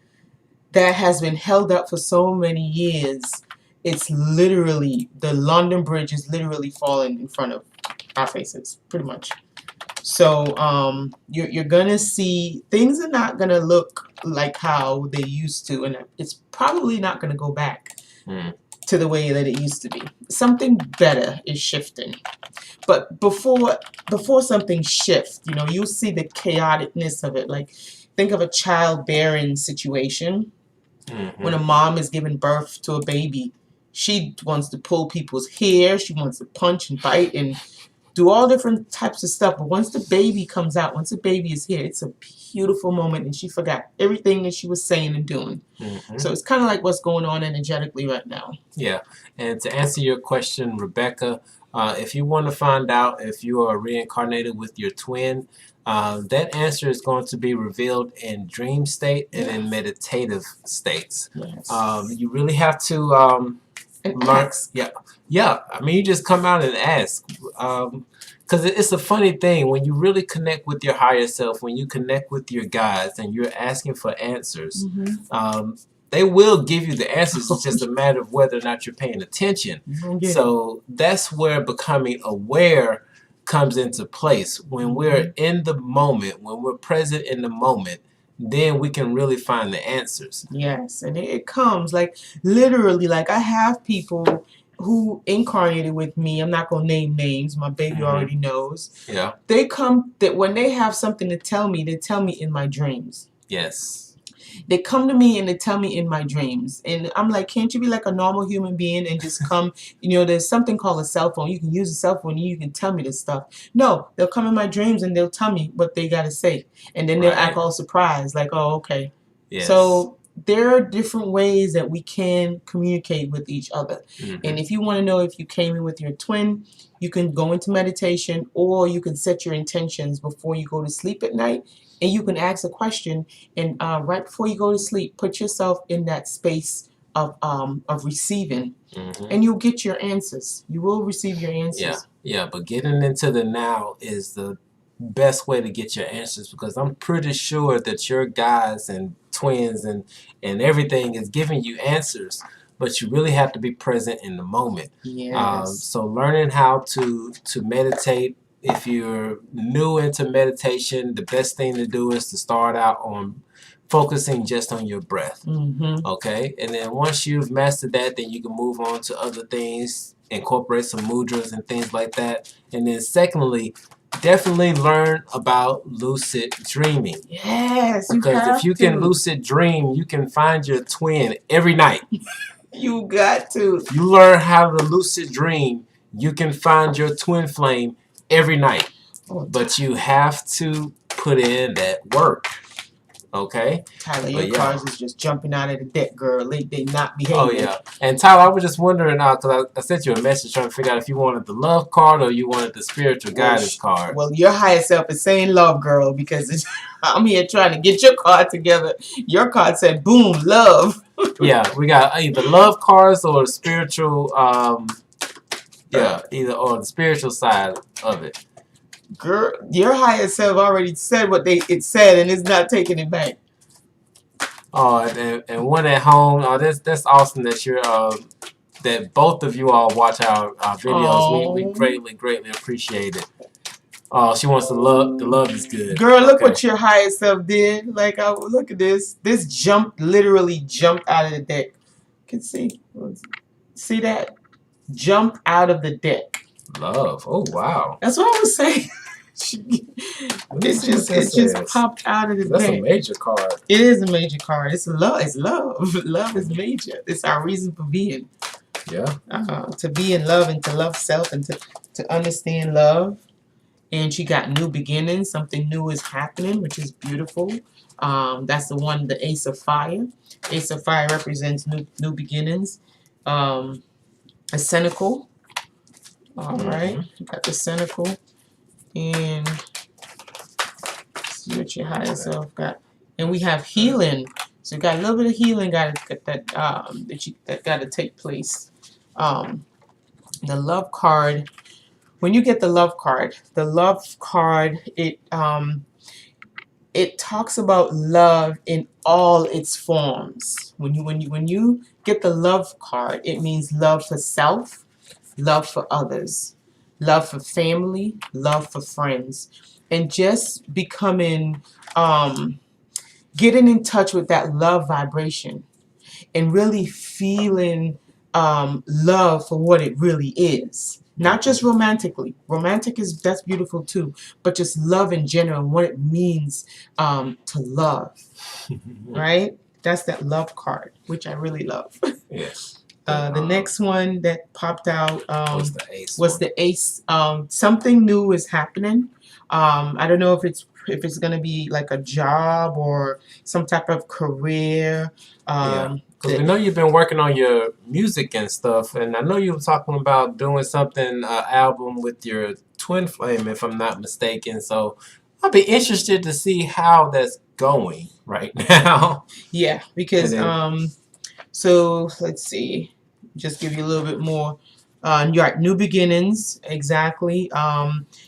that has been held up for so many years, it's literally, the London Bridge is literally falling in front of our faces, pretty much. So you're gonna see things are not gonna look like how they used to, and it's probably not gonna go back to the way that it used to be. Something better is shifting. But before something shifts, you'll see the chaoticness of it. Like, think of a childbearing situation. When a mom is giving birth to a baby, she wants to pull people's hair. She wants to punch and bite and do all different types of stuff. But once the baby comes out, once the baby is here, it's a beautiful moment, and she forgot everything that she was saying and doing. So it's kind of like what's going on energetically right now. Yeah, and to answer your question, Rebecca, if you want to find out if you are reincarnated with your twin, that answer is going to be revealed in dream state and in meditative states. Yes. You really have to learn. Ask. Yeah. I mean, you just come out and ask. Because it's a funny thing when you really connect with your higher self, when you connect with your guides and you're asking for answers, they will give you the answers. It's just a matter of whether or not you're paying attention. So that's where becoming aware comes into place. When we're in the moment, when we're present in the moment, then we can really find the answers. Yes, and it comes like literally, like I have people who incarnated with me. I'm not gonna name names. My baby already knows. Yeah. They come that when they have something to tell me, they tell me in my dreams. Yes. They come to me and they tell me in my dreams. And I'm like, can't you be like a normal human being and just come, there's something called a cell phone. You can use a cell phone and you can tell me this stuff. No, they'll come in my dreams and they'll tell me what they got to say. And then they'll act all surprised, like, oh, okay. Yes. So there are different ways that we can communicate with each other. And if you want to know if you came in with your twin, you can go into meditation, or you can set your intentions before you go to sleep at night. And you can ask a question, and right before you go to sleep, put yourself in that space of receiving, and you'll get your answers. You will receive your answers. Yeah. But getting into the now is the best way to get your answers, because I'm pretty sure that your guides and twins and everything is giving you answers. But you really have to be present in the moment. Yes. So learning how to meditate. If you're new into meditation, the best thing to do is to start out on focusing just on your breath. Okay? And then once you've mastered that, then you can move on to other things, incorporate some mudras and things like that. And then secondly, definitely learn about lucid dreaming. Yes, because if you can lucid dream, you can find your twin every night. You got to. If you learn how to lucid dream, you can find your twin flame every night. But you have to put in that work. Okay? Tyler, your cars is just jumping out of the deck, girl. They not behaving. Oh, yeah. And Tyler, I was just wondering now, because I sent you a message trying to figure out if you wanted the love card or you wanted the spiritual guidance card. Well, your higher self is saying love, girl, because I'm here trying to get your card together. Your card said, boom, love. Yeah, we got either love cards or spiritual, either or the spiritual side of it. Girl, your higher self already said what it said, and it's not taking it back. Oh, and one at home. Oh, that's awesome that you're that both of you all watch our videos. We greatly appreciate it. Oh, she wants the love. The love is good. Girl, look what your higher self did. Like, look at this. This literally jumped out of the deck. You can see that? Jump out of the deck. Love. Oh, wow. That's what I was saying. It just popped out of the deck. That's a major card. It is a major card. It's love. It's love. Love is major. It's our reason for being. Yeah. To be in love and to love self and to understand love. And she got new beginnings. Something new is happening, which is beautiful. That's the one, the Ace of Fire. Ace of Fire represents new beginnings. A Cenacle. All right. You got the Cenacle. And see what your higher self got. And we have healing. So you got a little bit of healing that got to take place. The love card. When you get the love card, it talks about love in all its forms. When you get the love card, it means love for self, love for others, love for family, love for friends, and just becoming, getting in touch with that love vibration and really feeling love for what it really is. Not just romantically. That's beautiful too, but just love in general and what it means to love. Right? That's that love card, which I really love. Yes. The next one that popped out what's the ace? was the ace. Something new is happening. I don't know if it's gonna be like a job or some type of career. Yeah, because we know you've been working on your music and stuff, and I know you were talking about doing something, album with your twin flame, if I'm not mistaken. So I'll be interested to see how that's going right now. Yeah, because And then, so let's see, just give you a little bit more. You're at new beginnings, exactly.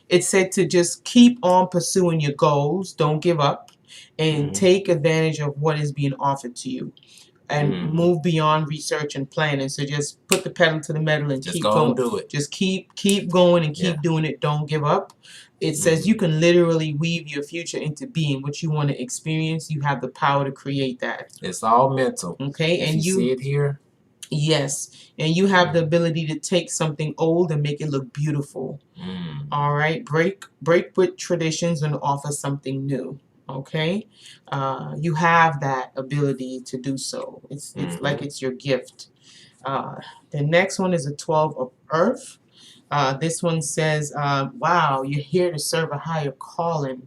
It's said to just keep on pursuing your goals, don't give up, and take advantage of what is being offered to you, and move beyond research and planning. So just put the pedal to the metal and just keep go going. and do it. Just keep going and keep doing it. Don't give up. It says you can literally weave your future into being. What you want to experience, you have the power to create that. It's all mental. Okay, if and you see it here. Yes, and you have the ability to take something old and make it look beautiful. All right, break with traditions and offer something new. Okay, you have that ability to do so. It's like it's your gift. The next one is a 12 of Earth. This one says, wow, you're here to serve a higher calling.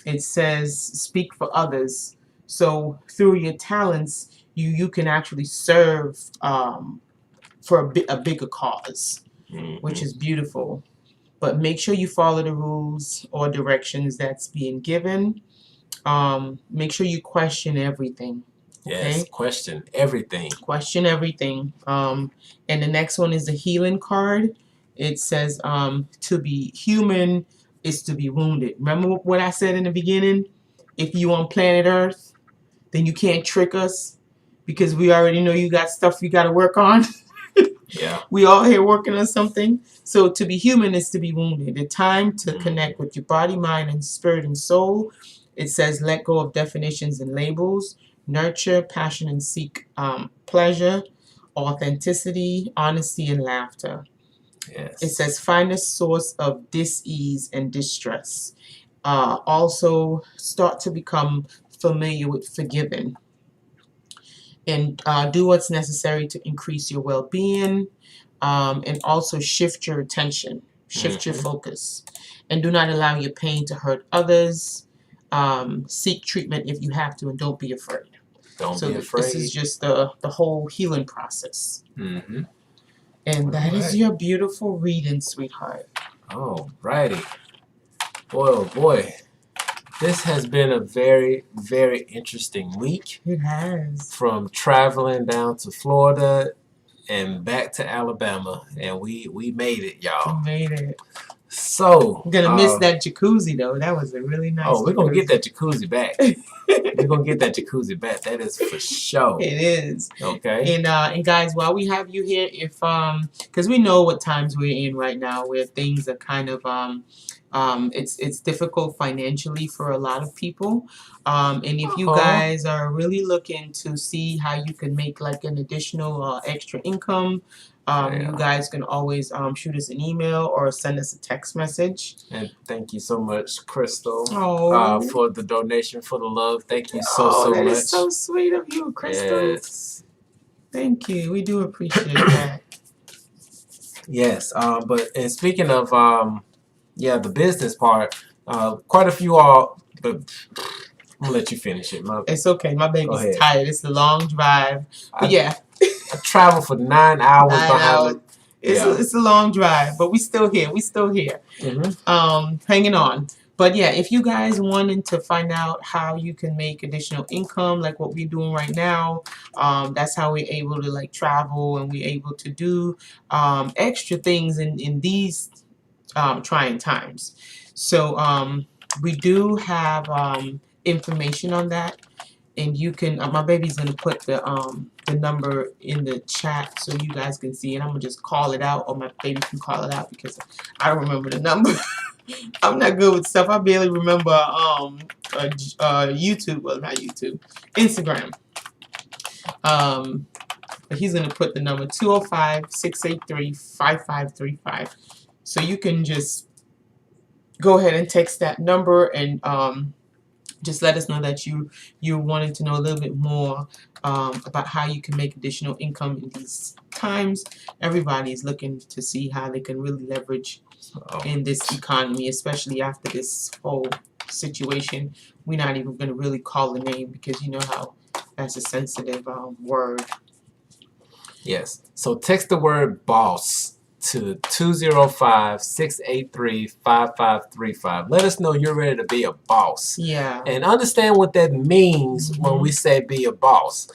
It says, speak for others. So through your talents, you can actually serve for a bigger cause, which is beautiful. But make sure you follow the rules or directions that's being given. Make sure you question everything. Yes, Okay? question everything. Question everything. And the next one is the healing card. It says, to be human is to be wounded. Remember what I said in the beginning? If you on planet Earth, then you can't trick us because we already know you got stuff you got to work on. Yeah. We all here working on something. So to be human is to be wounded. The time to connect with your body, mind, and spirit and soul. It says let go of definitions and labels. Nurture, passion, and seek pleasure, authenticity, honesty, and laughter. Yes. It says find a source of dis-ease and distress. Also start to become familiar with forgiving. And do what's necessary to increase your well-being, and also shift your attention, shift your focus, and do not allow your pain to hurt others. Seek treatment if you have to, and don't be afraid. Don't be afraid. This is just the whole healing process. And that is your beautiful reading, sweetheart. Alrighty. Boy, oh boy. This has been a very, very interesting week. It has. From traveling down to Florida and back to Alabama. And we made it, y'all. We made it. So I'm gonna miss that jacuzzi though. That was a really nice. Oh, we're gonna get that jacuzzi back. We're gonna get that jacuzzi back. That is for sure. It is. Okay. And guys, while we have you here, if because we know what times we're in right now, where things are kind of it's difficult financially for a lot of people. And if you guys are really looking to see how you can make like an additional extra income, you guys can always shoot us an email or send us a text message. And thank you so much, Crystal, Oh. for the donation, for the love. Thank you so much. That is so sweet of you, Crystal. Yes. Thank you. We do appreciate that. Yes. And speaking of the business part, quite a few all, but I'm gonna let you finish it. It's okay. My baby's tired. It's a long drive. But I traveled for 9 hours. 9 hours. It's a long drive, but we still here. Hanging on. But yeah, if you guys wanted to find out how you can make additional income, like what we're doing right now, that's how we're able to like travel and we're able to do extra things in these trying times. So we do have information on that. And you can, my baby's gonna put the number in the chat so you guys can see, and I'm gonna just call it out, or my baby can call it out because I don't remember the number. I'm not good with stuff. I barely remember YouTube, well not YouTube, Instagram. But he's gonna put the number 205-683-5535. So you can just go ahead and text that number and just let us know that you're wanting to know a little bit more about how you can make additional income in these times. Everybody's looking to see how they can really leverage in this economy, especially after this whole situation. We're not even going to really call the name because you know how that's a sensitive word. Yes. So text the word boss to 205-683-5535. Let us know you're ready to be a boss. Yeah. And understand what that means when we say be a boss.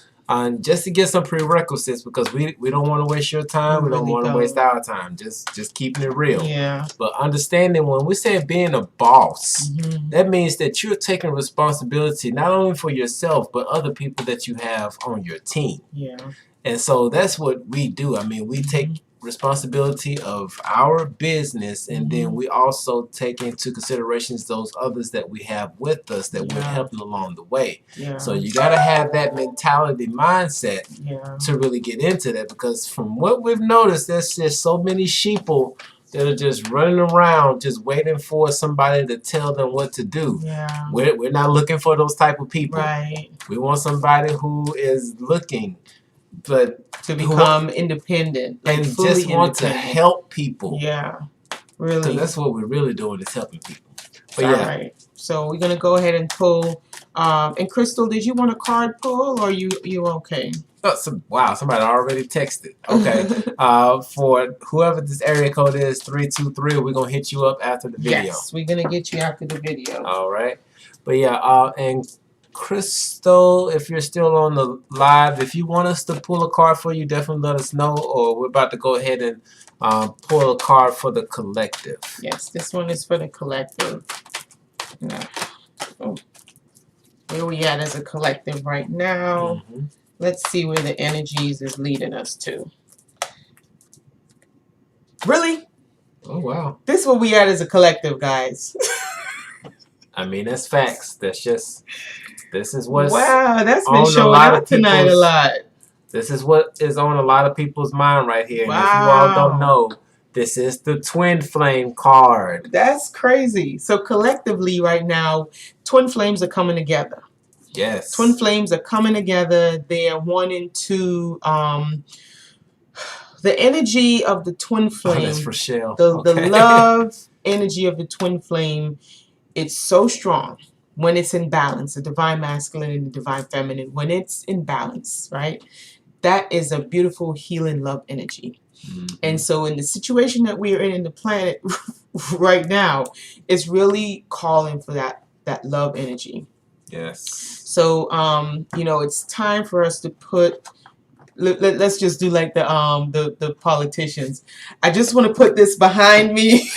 Just to get some prerequisites, because we don't want to waste your time. We don't want to waste our time. Just keeping it real. Yeah. But understanding when we say being a boss, that means that you're taking responsibility not only for yourself, but other people that you have on your team. Yeah. And so that's what we do. I mean, we take responsibility of our business, and then we also take into considerations those others that we have with us that we're helping along the way. So you got to have that mentality mindset to really get into that, because from what we've noticed, there's just so many sheeple that are just running around just waiting for somebody to tell them what to do. We're not looking for those type of people. We want somebody who is looking to become independent, like and just want to help people. Really. Because that's what we're really doing, is helping people. But all right. So we're gonna go ahead and pull. And Crystal, did you want a card pull, or you okay? Oh, wow, somebody already texted. Okay. For whoever this area code is, 323, we're gonna hit you up after the video. Yes, we're gonna get you after the video. All right. But yeah, and Crystal, if you're still on the live, if you want us to pull a card for you, definitely let us know, or we're about to go ahead and pull a card for the collective. Yes, this one is for the collective. Oh, where we at as a collective right now? Let's see where the energies is leading us to. Really? Oh, wow. This is where we at as a collective, guys. I mean, that's facts. That's just... This is what's that's been showing up tonight a lot. This is what is on a lot of people's mind right here. And if you all don't know, this is the twin flame card. That's crazy. So collectively right now, twin flames are coming together. Yes. Twin flames are coming together. They are wanting to the energy of the twin flame. That's for Shell. The love energy of the twin flame, it's so strong. When it's in balance, the divine masculine and the divine feminine, when it's in balance, right? That is a beautiful healing love energy. And so in the situation that we are in the planet right now, it's really calling for that love energy. Yes. So, you know, it's time for us to put, let's just do like the politicians. I just want to put this behind me.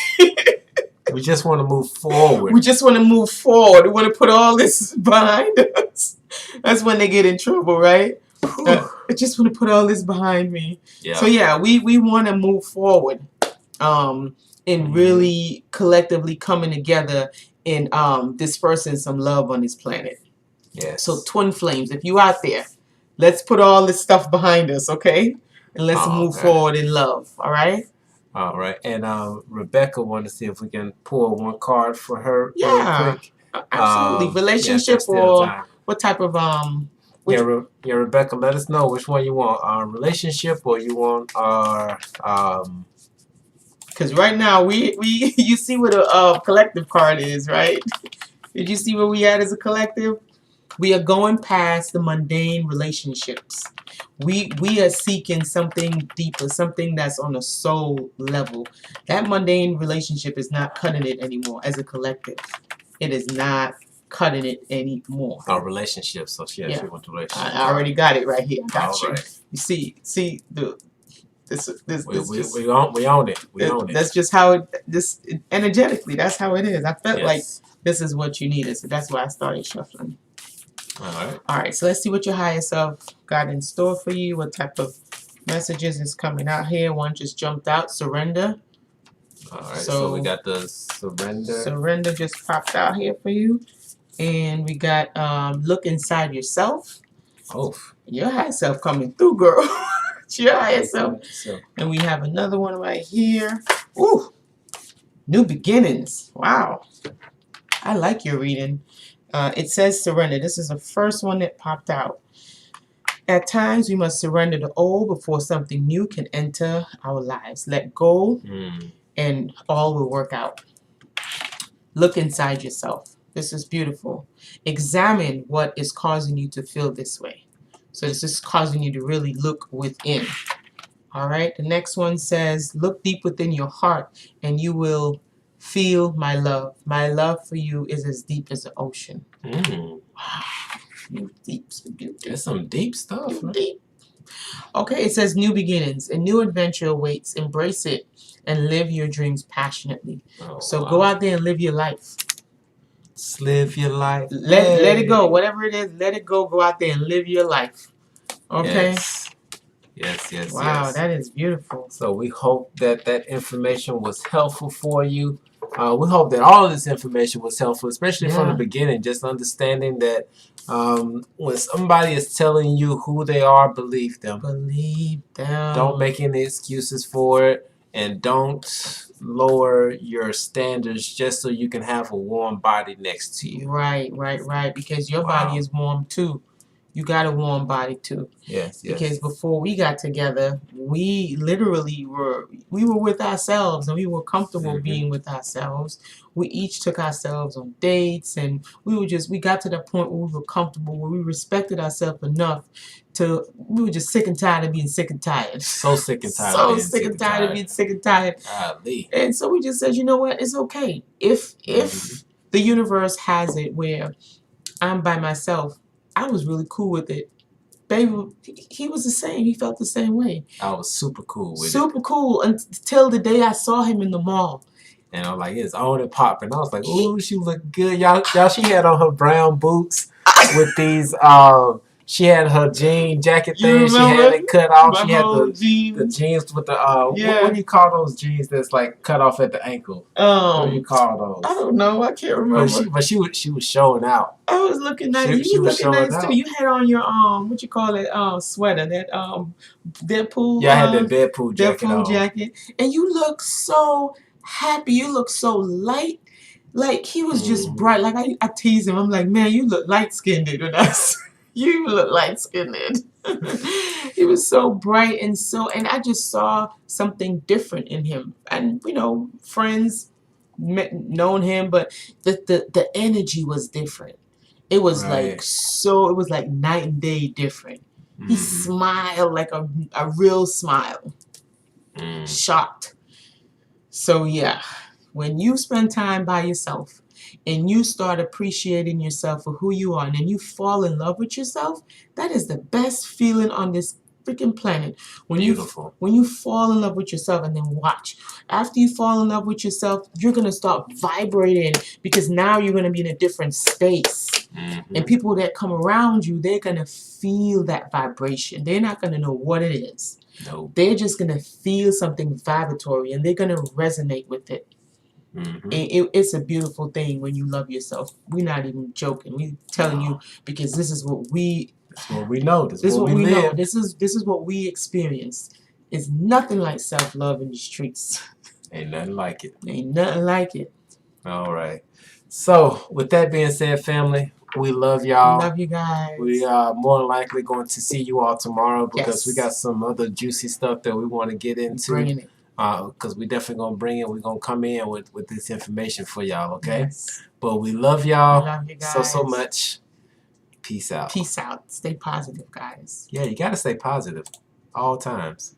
We just want to move forward. We just want to move forward. We want to put all this behind us. That's when they get in trouble, right? I just want to put all this behind me. Yeah. So yeah, we want to move forward, in really collectively coming together and dispersing some love on this planet. Yes. So twin flames, if you out there, let's put all this stuff behind us, okay? And let's move forward in love. All right. All right, and Rebecca wanted to see if we can pull one card for her. Yeah, real quick. Absolutely. Relationship or what type of Yeah, Rebecca, let us know which one you want. Relationship, or you want our Because right now we you see what a collective card is, right? Did you see where we at as a collective? We are going past the mundane relationships. We are seeking something deeper, something that's on a soul level. That mundane relationship is not cutting it anymore as a collective. It is not cutting it anymore. Our relationship. So she went to relationship. I already got it right here. Got you. Right. You see this we own it. We own it. That's just how it energetically. That's how it is. I felt like this is what you needed, so that's why I started shuffling. All right, so let's see what your higher self got in store for you. What type of messages is coming out here? One just jumped out. Surrender. All right, so we got the surrender. Surrender just popped out here for you. And we got look inside yourself. Oh. Your higher self coming through, girl. It's your higher self. And we have another one right here. Ooh. New beginnings. Wow. I like your reading. It says surrender. This is the first one that popped out. At times, we must surrender the old before something new can enter our lives. Let go, and all will work out. Look inside yourself. This is beautiful. Examine what is causing you to feel this way. So this is causing you to really look within. All right. The next one says, look deep within your heart and you will feel my love. My love for you is as deep as the ocean. Wow. Deep. That's some deep stuff. Deep. Okay. It says new beginnings. A new adventure awaits. Embrace it and live your dreams passionately. So go out there and live your life. Just live your life. Let it go. Whatever it is, let it go. Go out there and live your life. Okay? Yes. Wow, that is beautiful. So we hope that that information was helpful for you. We hope that all of this information was helpful, especially from the beginning, just understanding that when somebody is telling you who they are, believe them. Believe them. Don't make any excuses for it, and don't lower your standards just so you can have a warm body next to you. Right. Because your body is warm too. You got a warm body too. Yes. Because before we got together, we literally were with ourselves and we were comfortable being with ourselves. We each took ourselves on dates and we got to the point where we were comfortable, where we respected ourselves enough we were just sick and tired of being sick and tired. So sick and tired. So sick and tired of being sick and tired. And so we just said, you know what, it's okay. If the universe has it where I'm by myself, I was really cool with it. Baby, he was the same. He felt the same way. I was super cool with it. Super cool until the day I saw him in the mall. And I'm like, it's on and popping. I was like, ooh, she look good. Y'all, she had on her brown boots with these, she had her jean jacket thing. She had it cut off. She had the jeans with the, what do you call those jeans that's like cut off at the ankle? What do you call those? I don't know. I can't remember. But she was showing out. I was looking nice. You was looking nice too. You had on your what you call it, sweater, that Deadpool. Yeah, I had that Deadpool jacket. And you look so happy. You look so light. Like he was just bright. Like I tease him. I'm like, man, you look light skinned with us. You look light skinned. He was so bright and I just saw something different in him. And friends known him, but the energy was different. It was it was like night and day different. He smiled like a real smile. Shocked. So yeah, when you spend time by yourself and you start appreciating yourself for who you are and then you fall in love with yourself, that is the best feeling on this freaking planet. When you fall in love with yourself, and then watch. After you fall in love with yourself, you're going to start vibrating because now you're going to be in a different space. And people that come around you, they're going to feel that vibration. They're not going to know what it is. No. They're just going to feel something vibratory and they're going to resonate with it. It's a beautiful thing when you love yourself. We're not even joking. We're telling you because this is what we know. This is what we live. know. This is what we experience. It's nothing like self-love in the streets. Ain't nothing like it. Ain't nothing like it. All right. So with that being said, family, we love y'all. Love you guys. We are more than likely going to see you all tomorrow because we got some other juicy stuff that we want to get into. Bringing it. Because we definitely going to bring it. We're going to come in with this information for y'all, okay? Yes. But we love y'all love you guys. so much. Peace out. Peace out. Stay positive, guys. Yeah, you got to stay positive all times.